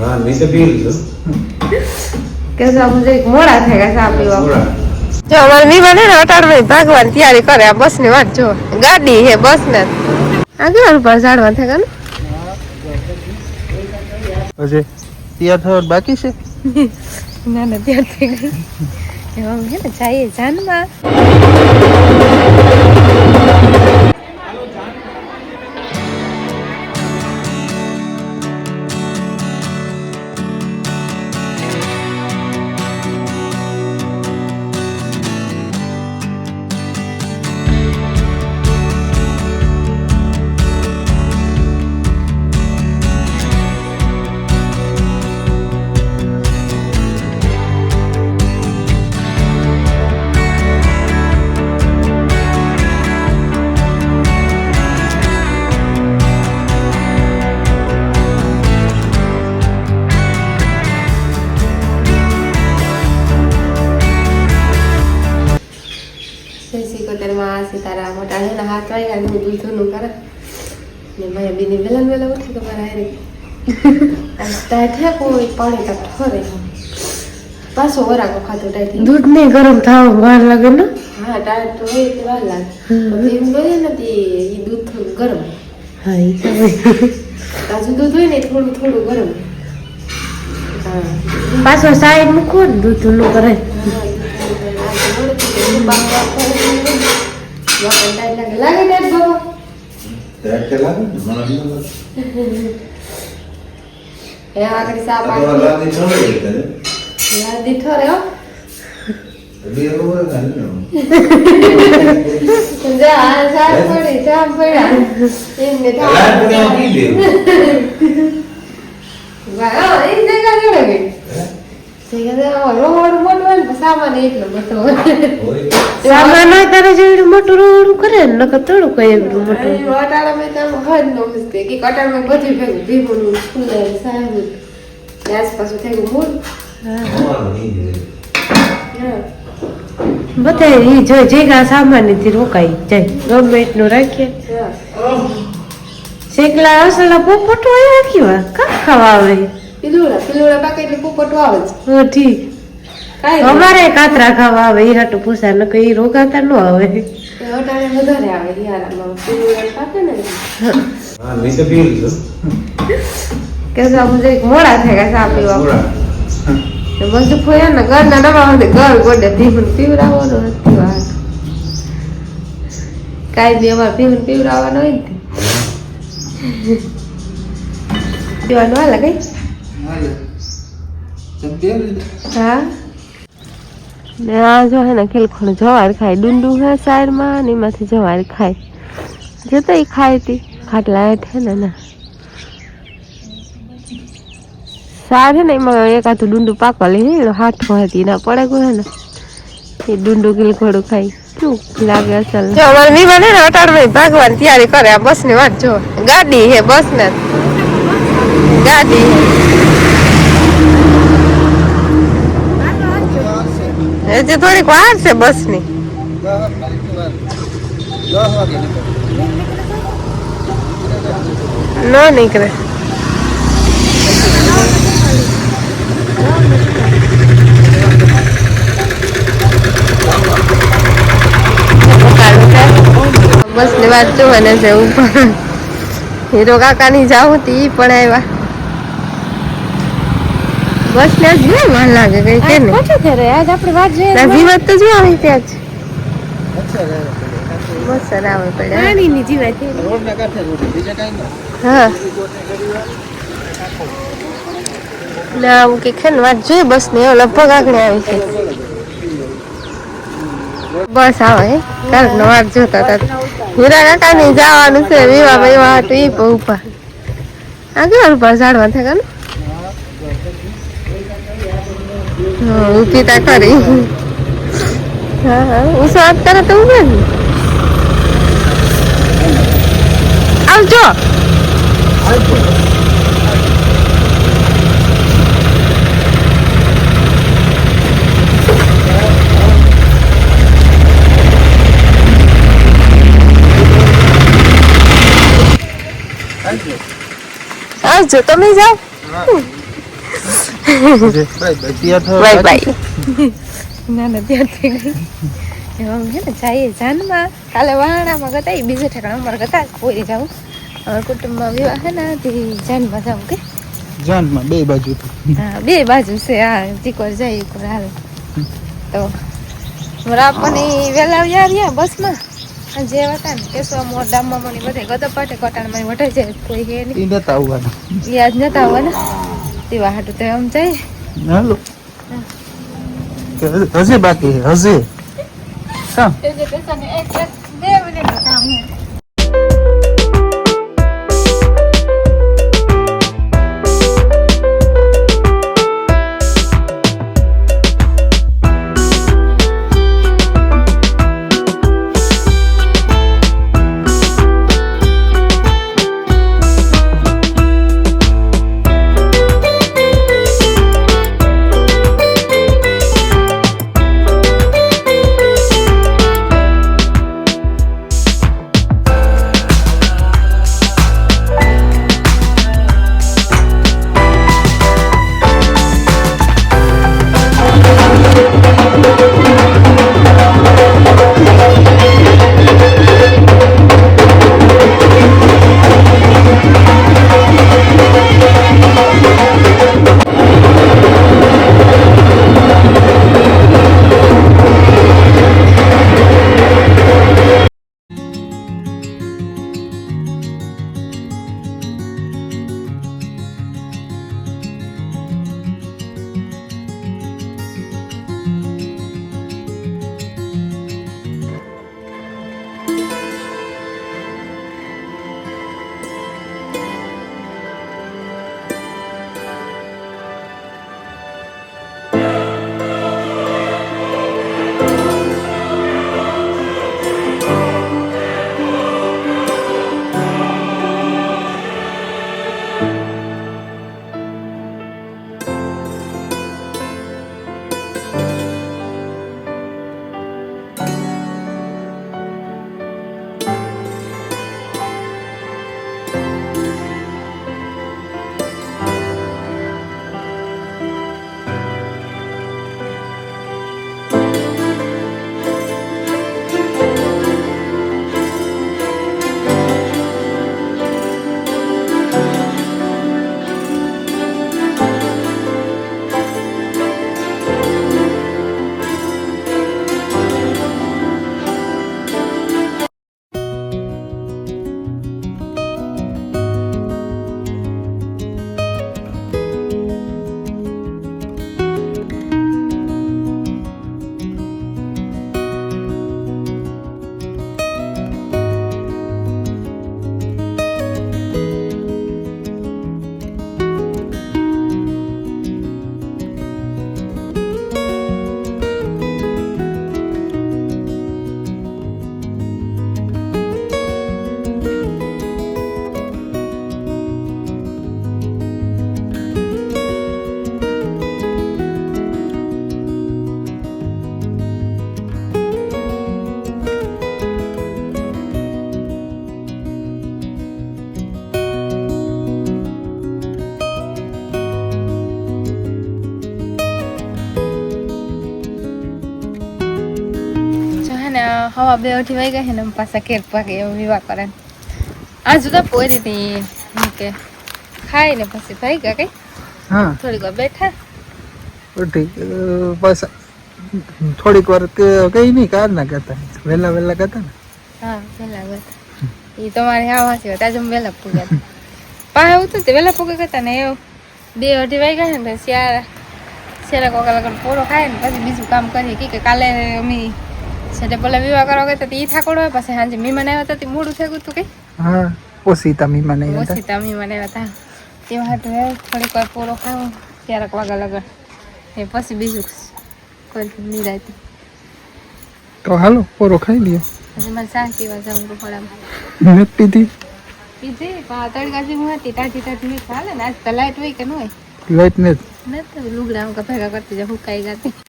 हाँ नहीं तो पी लो कैसा मुझे मोड़ा थे कैसा पीवा जो हमारे मी बने ना अटार में भगवान तैयारी करे बस ने बात जो गाड़ी है बस ने आगे वाले पर झाड़वा थे ना अजय तैयार था और बाकी से ना ना तैयार थे गई हम है ना चाहिए जानवा सीतारा मोटा है ना हाथ वाई गाने में दूध नु करा ने भाई बिनी वेलन वेला उठी तो बराई रे टाइट है कोई पानी का ठोरे पासो वरा को खातो टाइट दूध नहीं गरम था बाहर लगे ना हां टाइट तो है तो बाहर लगे तो ये बोले ना ये दूध थोड़ा गरम हां ये सब ताजू दूध है नहीं थोड़ा थोड़ा गरम हां पासो साइड में को दूध नु करे लगे डेट बाबा डेट के लगे mana ni lagi ya akan siapa तो लगे छोड़ देते हैं ya dithore ho अभी ये लोग kan ni जा साथ पड़ी जाम पड़ा इनने था लाइट में की दे वाह इन जगह लगे रोड मोटवन सामान એટલો બધો સામાન તારે જેવું મોટું રોડ કરે ને નકર થોડું કઈ એટલું મોટું અટાળા મે તો હદ નો હસ્તે કે કટાળ મે બધી ભેગું ભીમનું સ્કૂલ સાહેબ આસપાસ થઈ ગયું મૂળ બધા ઈ જો જેગા સામાન થી રોકાઈ જાય ગવર્નમેન્ટ નું રાખીએ શેકલા અસલા પોપટો આયા કેવા કા ખાવા આવે पिलुड़ा बाकी એટલે પોપટો આવે છે હા ઠીક કાઈ અમારે કાતરા ખાવા આવે ઈ હાટુ પૂછા ન કે ઈ રોગાતા ન આવે ઓટાણે વધારે આવે યારામાં पिलुड़ा પાકે ને हां नहीं तो पी लो कैसा मुझे मोड़ा थे कैसा पीवा तो बस फोया ना घर ना डबा होते घर गोडे पीवन पीवरावनो હતી વાત કાઈ બી અમાર પીवन પીવરાવવાનો હોય ને પીવાનું હાલે કઈ हाँ जो है ना खिलखोड़ जवार खाए डूंडू है साइड में नीमा से जवार खाए जो तो ही खाई थी खाटला है ना सार है ना मगर एक आधु डूंडू पाकल है हाथ होती ना पड़े को है ना ये डूंडू खिलखोड़ खाई क्यों लागे असल जो हमारे नहीं बने ना अटार में भगवान तैयारी करे बस ने बात जो गाड़ी है बस ने गाड़ी है ऐसे थोड़ी વાર છે બસ ની નો નીકળે બસ ની વાત જો ને છે ઉપર હીરો કાકા ની જાઉં તી પણ આવ્યા बस ने आज नहीं मान लागे गई के नहीं अच्छा थे रे आज अपनी बात जो है जीवत तो जो आई थी आज अच्छा रे बस सरावे पड़े रानी नी जीवा थी रोड ना काठे रोड बीजा काई ना हां ना के खन बात जो बस ने लगभग आगणे આવી છે બસ આવે કર નો વાત જોતા તા હીરા કાકા ની જવાનું છે વિવા વિવા તો ઈ ઉપર આગે ઉપર ઝાડવા થા ને पीता खरी हाँ हाँ उस बात करे तो उबे अब जो આવજો તમે જાઓ અજય બાય બાય તૈયાર થવા બાય બાકી બાય. ના ના ત્યાં થઈ ગઈ. એમ હે ને જઈએ જાનમાં. કાલે વાણામાં ગતા બીજે ઠેકાણે અમારે ગતા કોઈ જાઉં. અમારા કુટુંબમાં વિવાહ હે ને તે જાનમાં જાઉં કે જાનમાં બે બાજુ હા 2 બાજુ છે. હા જીકોર જાય કોર હાલ તો આપણને વેલા આવ્યા બસમાં જે હતા ને કેશવા મોર ડામમાં મને બધે ગદપ પાટે કટાણ માં વટાઈ જાય કોઈ હે નહીં. ઈ નતા આવવાના યાદ નતા આવવાના તેવા હાટું તો આમ જાય. હાલો હજી બાકી છે હજી કામ તે જે પેસાને એક 2 મિનિટ કામ હે. હવા 2 અઢી વાગ્યા છે ને પાછા કેર પાકે એવો વિવાહ કરે. આજુ તો પોરી હતી કે ખાઈ ને પછી ભાઈ ગયા કઈ હા થોડીક વાર બેઠા ઠીક બસ થોડીક વાર કઈ નહીં કાર ના કરતા વહેલા વહેલા કરતા ને હા વહેલા બેઠા એ તમારે હા વાંચી વાત આજે વહેલા પૂગ્યા પાસે આવતું તે વહેલા પૂગે કરતા ને એવું 2 અઢી વાગ્યા છે ને શેરા કોકા લગન પૂરો ખાય ને પછી બીજું કામ કરીએ કે કાલે અમે સેટે પેલા વિવાહ કરવા ગયા હતા એ થાકોડો હોય પછી સાંજે મહેમાન આવ્યા હતા તે મોડું થઈ ગયું હતું કઈ હા ઓછીતા મહેમાન આવ્યા હતા ઓછીતા મહેમાન આવ્યા હતા તેવા હાટું થોડીક વાર પૂરો ખાવ ક્યારેક વાગા લગન એ પછી બીજું કરી નિરાયતી તો હાલો પૂરો ખાઈ લ્યો પછી મારે શાક પીવા જવું રૂપડામાં નથી પીધી પીધી તડકા જેવું હતી તાજી તાજી મીઠ હાલે ને આજ તો લાઈટ હોય કે ન હોય લાઈટ ને નથી લુગડા ભેગા કરતી જાય હુકાઈ જતી